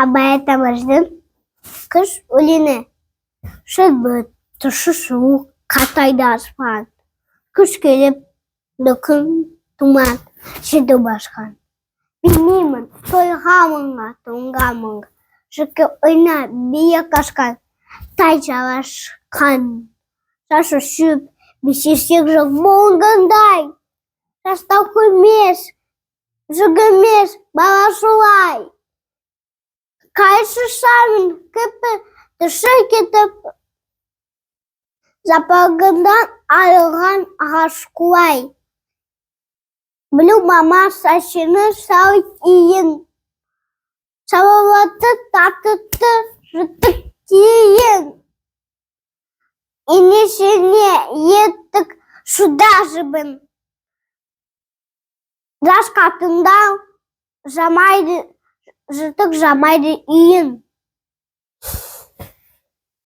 Абай атамыздың қыш өлеңі. Шөлбіт, тұшы суық, қатайды аспан. Күз келіп, күн тұман, жерді басқан. Білмеймін, тойға мұңға, тұңға мұңға. Жүкі ойна бие қашқан, тай жалашқан. Шашы шүп, бесесек жоқ болғандай. Жастау көрмес, жүгімес, бала шулай. Қайшы шамын кіпі, түші кетіп, запалғындан айылған ағаш құлай. Білу мама сашыны сау иін, салауатты татытты жытық кейін. Инесіне еттік шуда жібін. Жас қатында жытық жамайды иін.